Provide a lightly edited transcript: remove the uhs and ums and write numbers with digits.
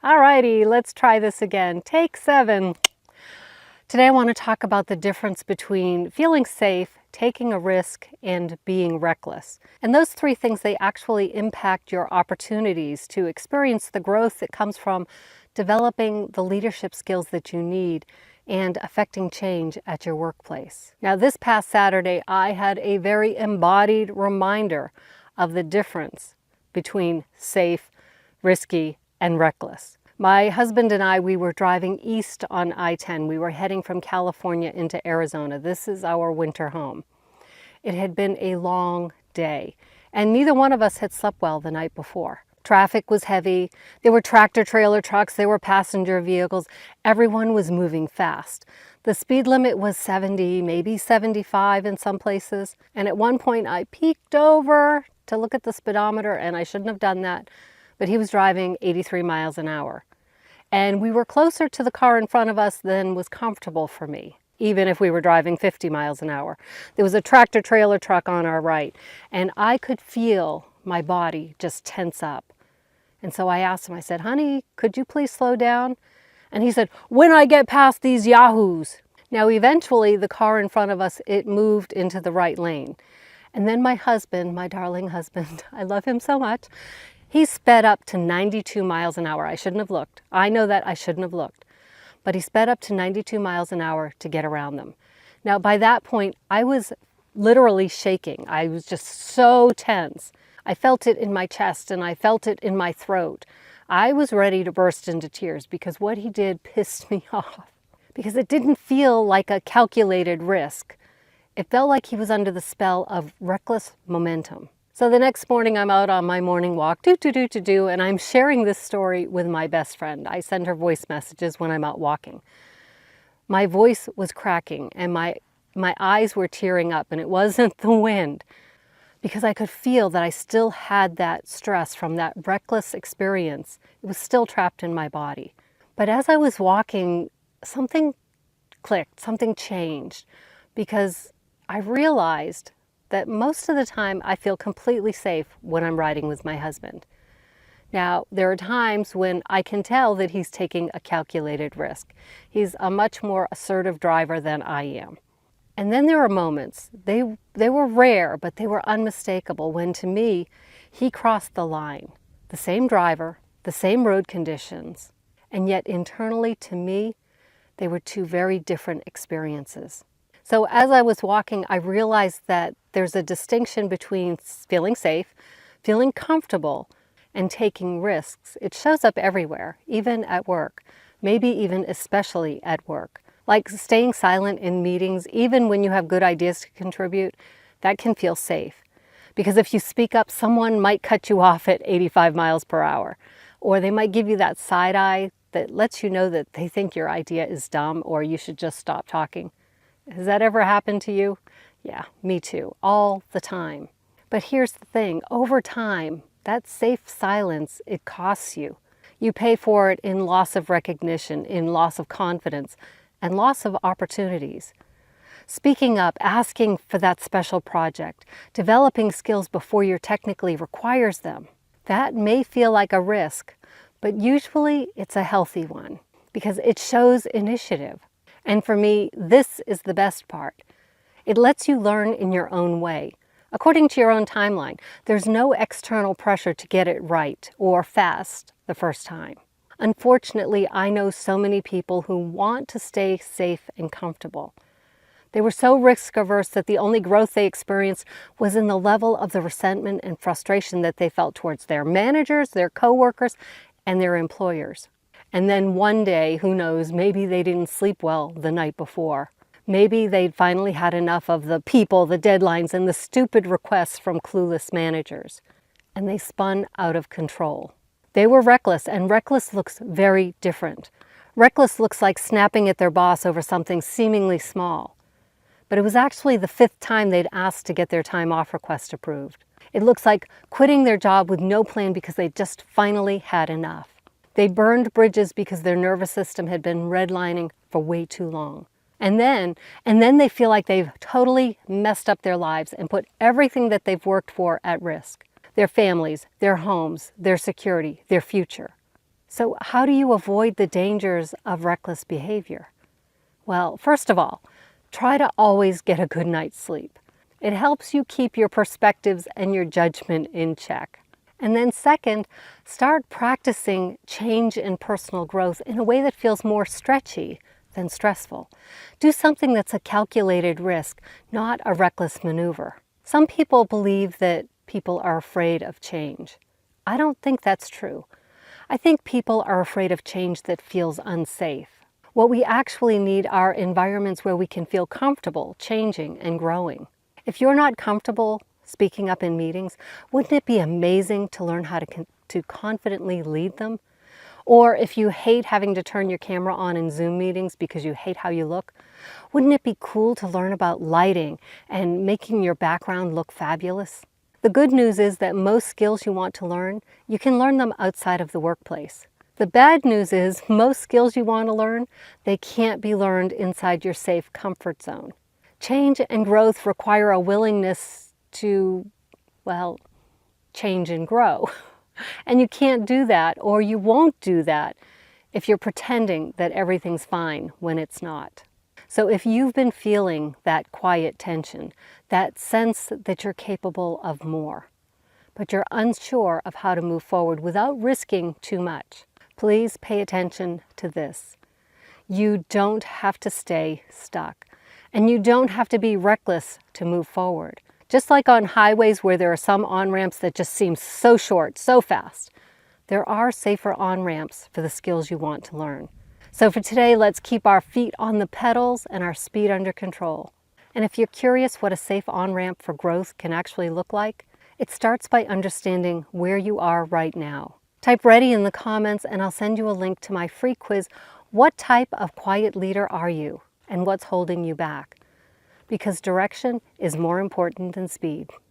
Alrighty, let's try this again. Take 7. Today I want to talk about the difference between feeling safe, taking a risk, and being reckless. And those three things, they actually impact your opportunities to experience the growth that comes from developing the leadership skills that you need and affecting change at your workplace. Now, this past Saturday, I had a very embodied reminder of the difference between safe, risky, and reckless. My husband and I, we were driving east on I-10. We were heading from California into Arizona. This is our winter home. It had been a long day, and neither one of us had slept well the night before. Traffic was heavy. There were tractor trailer trucks. There were passenger vehicles. Everyone was moving fast. The speed limit was 70, maybe 75 in some places. And at one point I peeked over to look at the speedometer, and I shouldn't have done that, but he was driving 83 miles an hour. And we were closer to the car in front of us than was comfortable for me, even if we were driving 50 miles an hour. There was a tractor trailer truck on our right, and I could feel my body just tense up. And so I asked him, I said, honey, could you please slow down? And he said, when I get past these yahoos. Now, eventually, the car in front of us, it moved into the right lane. And then my husband, my darling husband, I love him so much, he sped up to 92 miles an hour. I shouldn't have looked. I know that I shouldn't have looked. But he sped up to 92 miles an hour to get around them. Now, by that point, I was literally shaking. I was just so tense. I felt it in my chest and I felt it in my throat. I was ready to burst into tears because what he did pissed me off. Because it didn't feel like a calculated risk. It felt like he was under the spell of reckless momentum. So the next morning I'm out on my morning walk, and I'm sharing this story with my best friend. I send her voice messages when I'm out walking. My voice was cracking and my eyes were tearing up, and it wasn't the wind, because I could feel that I still had that stress from that reckless experience. It was still trapped in my body. But as I was walking, something clicked, something changed, because I realized that most of the time I feel completely safe when I'm riding with my husband. Now, there are times when I can tell that he's taking a calculated risk. He's a much more assertive driver than I am. And then there are moments, they were rare, but they were unmistakable, when to me, he crossed the line. The same driver, the same road conditions, and yet internally to me, they were two very different experiences. So as I was walking, I realized that there's a distinction between feeling safe, feeling comfortable, and taking risks. It shows up everywhere, even at work, maybe even especially at work. Like staying silent in meetings, even when you have good ideas to contribute, that can feel safe. Because if you speak up, someone might cut you off at 85 miles per hour. Or they might give you that side eye that lets you know that they think your idea is dumb or you should just stop talking. Has that ever happened to you? Yeah, me too, all the time. But here's the thing, over time, that safe silence, it costs you. You pay for it in loss of recognition, in loss of confidence, and loss of opportunities. Speaking up, asking for that special project, developing skills before you're technically requires them. That may feel like a risk, but usually it's a healthy one because it shows initiative. And for me, this is the best part. It lets you learn in your own way, according to your own timeline. There's no external pressure to get it right or fast the first time. Unfortunately, I know so many people who want to stay safe and comfortable. They were so risk-averse that the only growth they experienced was in the level of the resentment and frustration that they felt towards their managers, their coworkers, and their employers. And then one day, who knows, maybe they didn't sleep well the night before. Maybe they'd finally had enough of the people, the deadlines, and the stupid requests from clueless managers. And they spun out of control. They were reckless, and reckless looks very different. Reckless looks like snapping at their boss over something seemingly small. But it was actually the 5th time they'd asked to get their time off request approved. It looks like quitting their job with no plan because they just finally had enough. They burned bridges because their nervous system had been redlining for way too long. And then they feel like they've totally messed up their lives and put everything that they've worked for at risk. Their families, their homes, their security, their future. So how do you avoid the dangers of reckless behavior? Well, first of all, try to always get a good night's sleep. It helps you keep your perspectives and your judgment in check. And then second, start practicing change and personal growth in a way that feels more stretchy than stressful. Do something that's a calculated risk, not a reckless maneuver. Some people believe that people are afraid of change. I don't think that's true. I think people are afraid of change that feels unsafe. What we actually need are environments where we can feel comfortable changing and growing. If you're not comfortable speaking up in meetings, wouldn't it be amazing to learn how to confidently lead them? Or if you hate having to turn your camera on in Zoom meetings because you hate how you look, wouldn't it be cool to learn about lighting and making your background look fabulous? The good news is that most skills you want to learn, you can learn them outside of the workplace. The bad news is most skills you want to learn, they can't be learned inside your safe comfort zone. Change and growth require a willingness to, well, change and grow. And you can't do that, or you won't do that, if you're pretending that everything's fine when it's not. So if you've been feeling that quiet tension, that sense that you're capable of more, but you're unsure of how to move forward without risking too much, please pay attention to this. You don't have to stay stuck, and you don't have to be reckless to move forward. Just like on highways where there are some on-ramps that just seem so short, so fast, there are safer on-ramps for the skills you want to learn. So for today, let's keep our feet on the pedals and our speed under control. And if you're curious what a safe on-ramp for growth can actually look like, it starts by understanding where you are right now. Type ready in the comments and I'll send you a link to my free quiz. What type of quiet leader are you and what's holding you back? Because direction is more important than speed.